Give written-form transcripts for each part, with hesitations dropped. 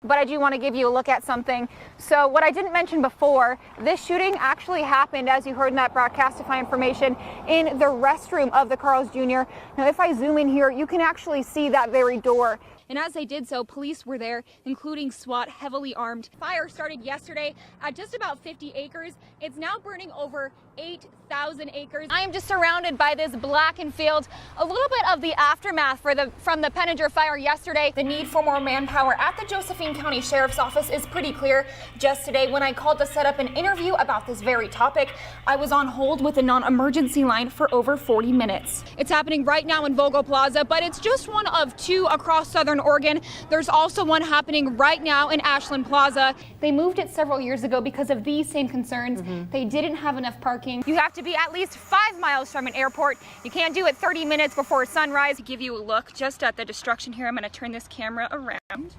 But I do want to give you a look at something. So what I didn't mention before, this shooting actually happened, as you heard in that Broadcastify information, in the restroom of the Carl's Jr. Now, if I zoom in here, you can actually see that very door. And as they did so, police were there, including SWAT, heavily armed. Fire started yesterday at just about 50 acres. It's now burning over 8,000 acres. I am just surrounded by this blackened field. A little bit of the aftermath from the Penninger fire yesterday. The need for more manpower at the Josephine County Sheriff's Office is pretty clear. Just today, when I called to set up an interview about this very topic, I was on hold with a non-emergency line for over 40 minutes. It's happening right now in Vogel Plaza, but it's just one of two across Southern Oregon. There's also one happening right now in Ashland Plaza. They moved it several years ago because of these same concerns. They didn't have enough parking. You have to be at least 5 miles from an airport. You can't do it 30 minutes before sunrise. To give you a look just at the destruction here, I'm going to turn this camera around.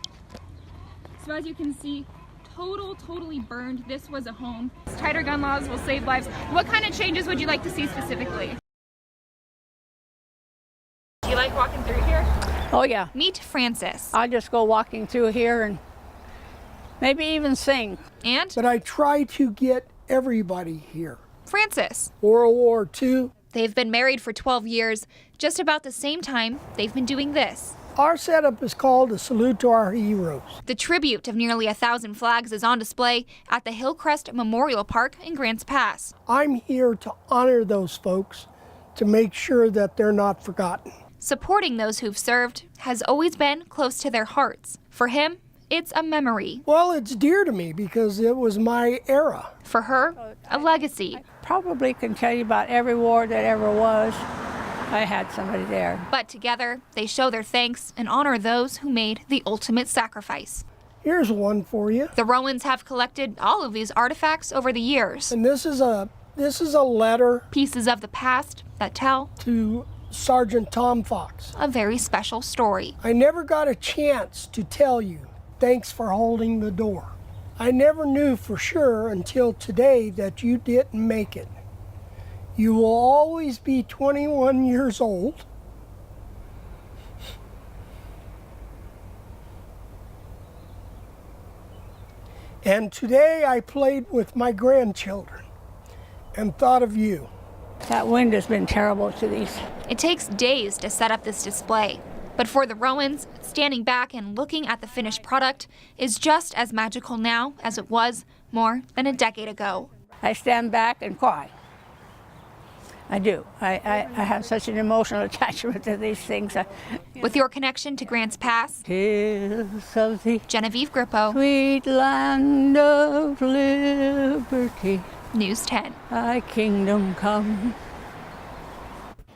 So as you can see, totally burned. This was a home. Tighter gun laws will save lives. What kind of changes would you like to see specifically? Do you like walking through here? Oh yeah. Meet Francis. I just go walking through here and maybe even sing. And? But I try to get everybody here. Francis. World War II. They've been married for 12 years. Just about the same time, they've been doing this. Our setup is called a salute to our heroes. The tribute of nearly 1,000 flags is on display at the Hillcrest Memorial Park in Grants Pass. I'm here to honor those folks, to make sure that they're not forgotten. Supporting those who've served has always been close to their hearts. For him, it's a memory. Well, it's dear to me because it was my era. For her, a legacy. I probably can tell you about every war that ever was. I had somebody there. But together, they show their thanks and honor those who made the ultimate sacrifice. Here's one for you. The Rowans have collected all of these artifacts over the years. And this is a letter. Pieces of the past that tell to Sergeant Tom Fox. A very special story. I never got a chance to tell you, thanks for holding the door. I never knew for sure until today that you didn't make it. You will always be 21 years old. And today I played with my grandchildren and thought of you. That wind has been terrible to these. It takes days to set up this display. But for the Rowans, standing back and looking at the finished product is just as magical now as it was more than a decade ago. I stand back and cry. I do. I have such an emotional attachment to these things. With your connection to Grants Pass, Hills of the Genevieve Grippo, sweet land of liberty, News 10. thy kingdom come.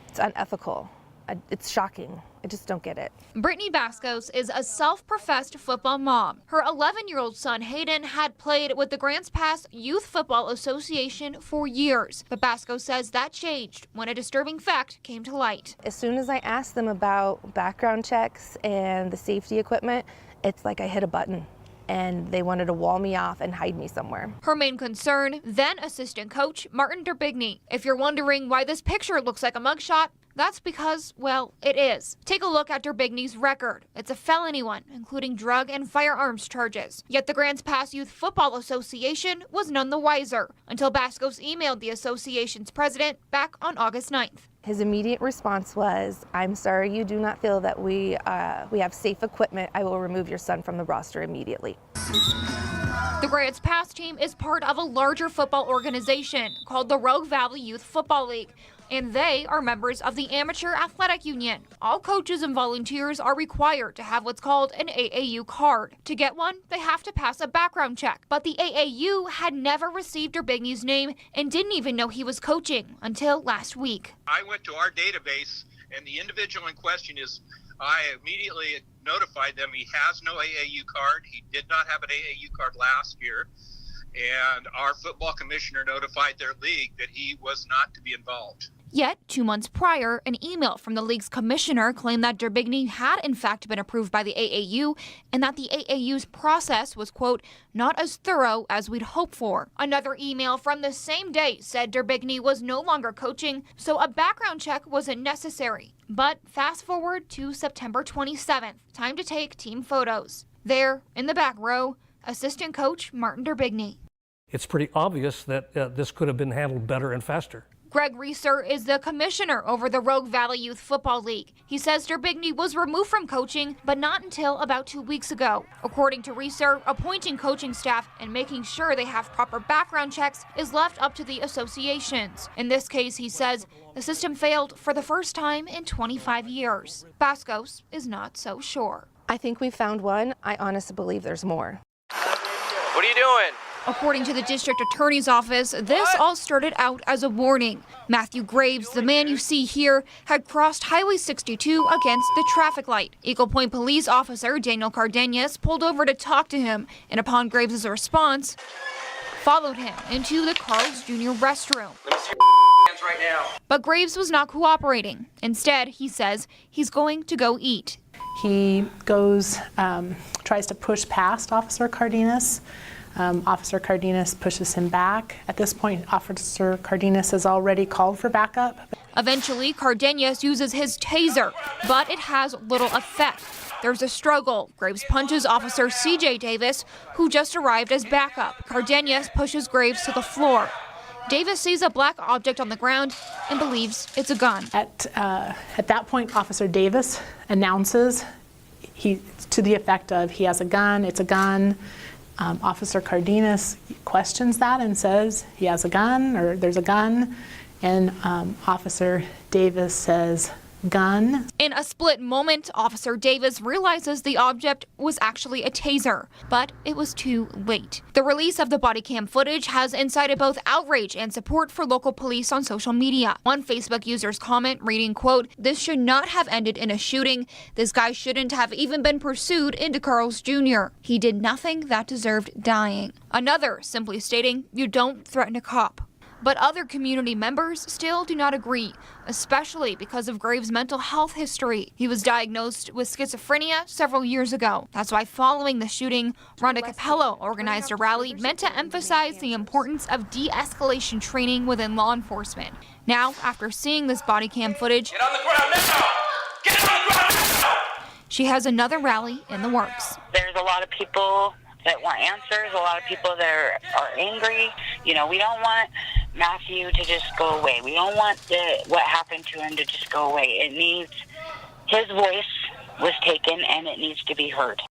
It's unethical. It's shocking. I just don't get it. Brittany Bascos is a self-professed football mom. Her 11-year-old son Hayden had played with the Grants Pass Youth Football Association for years. But Bascos says that changed when a disturbing fact came to light. As soon as I asked them about background checks and the safety equipment, it's like I hit a button and they wanted to wall me off and hide me somewhere. Her main concern, then assistant coach Martin Derbigny. If you're wondering why this picture looks like a mugshot, that's because, well, it is. Take a look at Derbigny's record. It's a felony one, including drug and firearms charges. Yet the Grants Pass Youth Football Association was none the wiser until Bascos emailed the association's president back on August 9th. His immediate response was, "I'm sorry you do not feel that we have safe equipment. I will remove your son from the roster immediately." The Grants Pass team is part of a larger football organization called the Rogue Valley Youth Football League, and they are members of the Amateur Athletic Union. All coaches and volunteers are required to have what's called an AAU card. To get one, they have to pass a background check. But the AAU had never received Derbigny's name and didn't even know he was coaching until last week. I went to our database, and the individual in question I immediately notified them he has no AAU card. He did not have an AAU card last year. And our football commissioner notified their league that he was not to be involved. Yet, 2 months prior, an email from the league's commissioner claimed that Derbigny had in fact been approved by the AAU and that the AAU's process was, quote, not as thorough as we'd hoped for. Another email from the same day said Derbigny was no longer coaching, so a background check wasn't necessary. But fast forward to September 27th, time to take team photos. There, in the back row, assistant coach Martin Derbigny. It's pretty obvious that this could have been handled better and faster. Greg Reeser is the commissioner over the Rogue Valley Youth Football League. He says Derbigny was removed from coaching, but not until about 2 weeks ago. According to Reeser, appointing coaching staff and making sure they have proper background checks is left up to the associations. In this case, he says, the system failed for the first time in 25 years. Bascos is not so sure. I think we found one. I honestly believe there's more. What are you doing? According to the district attorney's office, this all started out as a warning. Matthew Graves, the man you see here, had crossed Highway 62 against the traffic light. Eagle Point police officer Daniel Cardenas pulled over to talk to him, and upon Graves' response, followed him into the Carl's Jr. restroom. Let me see your hands right now. But Graves was not cooperating. Instead, he says he's going to go eat. He goes, tries to push past Officer Cardenas. Officer Cardenas pushes him back. At this point, Officer Cardenas has already called for backup. Eventually, Cardenas uses his taser, but it has little effect. There's a struggle. Graves punches Officer C.J. Davis, who just arrived as backup. Cardenas pushes Graves to the floor. Davis sees a black object on the ground and believes it's a gun. At that point, Officer Davis announces to the effect of, he has a gun, it's a gun. Officer Cardenas questions that and says he has a gun, or there's a gun, and Officer Davis says gun. In a split moment, Officer Davis realizes the object was actually a taser, but it was too late. The release of the body cam footage has incited both outrage and support for local police on social media. One Facebook user's comment reading, quote, "This should not have ended in a shooting. This guy shouldn't have even been pursued into Carl's Jr. He did nothing that deserved dying." Another simply stating, "You don't threaten a cop." But other community members still do not agree, especially because of Graves' mental health history. He was diagnosed with schizophrenia several years ago. That's why following the shooting, Rhonda Capello organized a rally meant to emphasize the importance of de-escalation training within law enforcement. Now, after seeing this body cam footage, Get on the ground now! Get on the ground now! she has another rally in the works. There's a lot of people that want answers, a lot of people that are angry. You know, we don't want Matthew to just go away. We don't want what happened to him to just go away. It needs, his voice was taken and it needs to be heard.